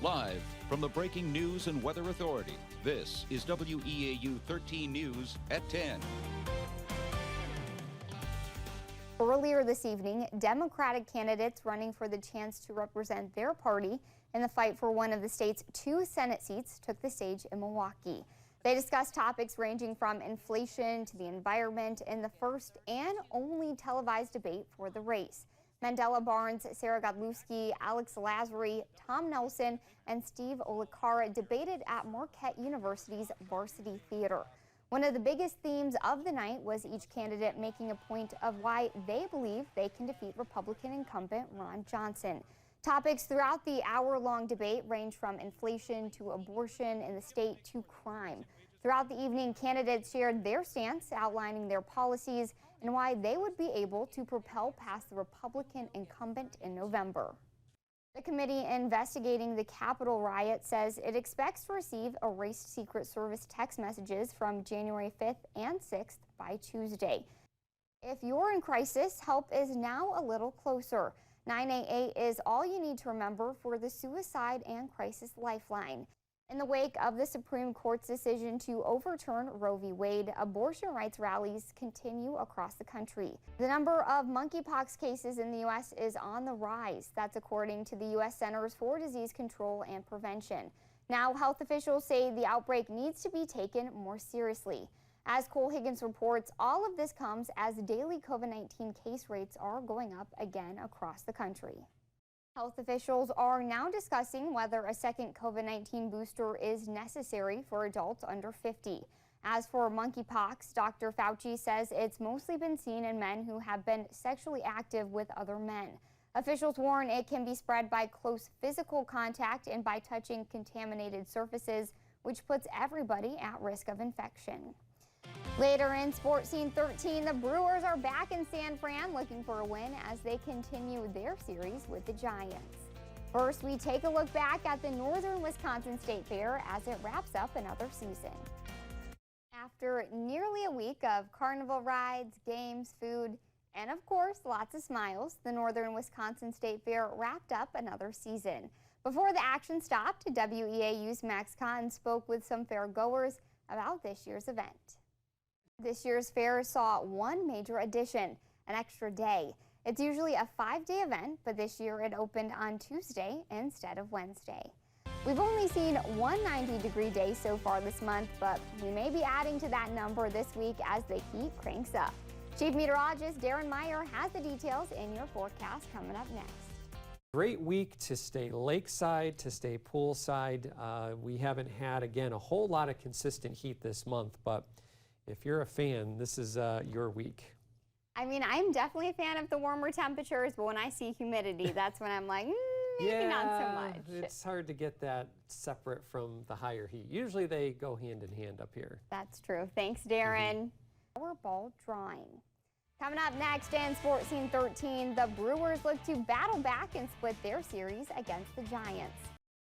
Live from the Breaking News and Weather Authority, this is WEAU 13 News at 10. Earlier this evening, Democratic candidates running for the chance to represent their party in the fight for one of the state's 2 Senate seats took the stage in Milwaukee. They discussed topics ranging from inflation to the environment in the first and only televised debate for the race. Mandela Barnes, Sarah Godlewski, Alex Lazary, Tom Nelson, and Steve Olikara debated at Marquette University's Varsity Theater. One of the biggest themes of the night was each candidate making a point of why they believe they can defeat Republican incumbent Ron Johnson. Topics throughout the hour-long debate range from inflation to abortion in the state to crime. Throughout the evening, candidates shared their stance, outlining their policies and why they would be able to propel past the Republican incumbent in November. The committee investigating the Capitol riot says it expects to receive erased Secret Service text messages from January 5th and 6th by Tuesday. If you're in crisis, help is now a little closer. 988 is all you need to remember for the Suicide and Crisis Lifeline. In the wake of the Supreme Court's decision to overturn Roe v. Wade, abortion rights rallies continue across the country. The number of monkeypox cases in the U.S. is on the rise. That's according to the U.S. Centers for Disease Control and Prevention. Now, health officials say the outbreak needs to be taken more seriously. As Cole Higgins reports, all of this comes as daily COVID-19 case rates are going up again across the country. Health officials are now discussing whether a second COVID-19 booster is necessary for adults under 50. As for monkeypox, Dr. Fauci says it's mostly been seen in men who have been sexually active with other men. Officials warn it can be spread by close physical contact and by touching contaminated surfaces, which puts everybody at risk of infection. Later in Sports Scene 13, the Brewers are back in San Fran looking for a win as they continue their series with the Giants. First, we take a look back at the Northern Wisconsin State Fair as it wraps up another season. After nearly a week of carnival rides, games, food, and of course, lots of smiles, the Northern Wisconsin State Fair wrapped up another season. Before the action stopped, WEAU's Max Cotton spoke with some fairgoers about this year's event. This year's fair saw one major addition, an extra day. It's usually a 5-day event, but this year it opened on Tuesday instead of Wednesday. We've only seen one 90-degree day so far this month, but we may be adding to that number this week as the heat cranks up. Chief Meteorologist Darren Meyer has the details in your forecast coming up next. Great week to stay lakeside, to stay poolside. We haven't had, again, a whole lot of consistent heat this month, but if you're a fan, this is your week. I mean, I'm definitely a fan of the warmer temperatures, but when I see humidity, that's when I'm like, maybe not so much. It's hard to get that separate from the higher heat. Usually they go hand in hand up here. That's true. Thanks, Darren. Powerball drawing. Coming up next in Sports Scene 13, the Brewers look to battle back and split their series against the Giants.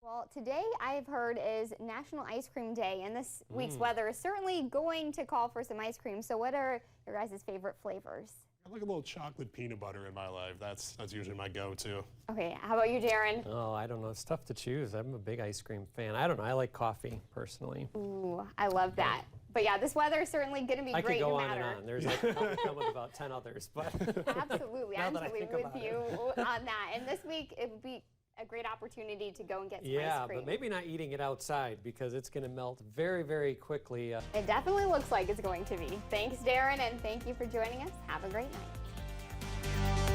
Well, today I've heard is National Ice Cream Day, and this week's weather is certainly going to call for some ice cream. So what are your guys' favorite flavors? I like a little chocolate peanut butter in my life. That's usually my go-to. Okay, how about you, Darren? Oh, I don't know. It's tough to choose. I'm a big ice cream fan. I don't know. I like coffee, personally. Ooh, I love that. But yeah, this weather is certainly going to be great no matter. I could go on and on. There's like, I'll come with about 10 others. But Absolutely. I'm totally with you on that. And this week, it would be a great opportunity to go and get some ice cream. Yeah, but maybe not eating it outside because it's going to melt very, very quickly. It definitely looks like it's going to be. Thanks, Darren, and thank you for joining us. Have a great night.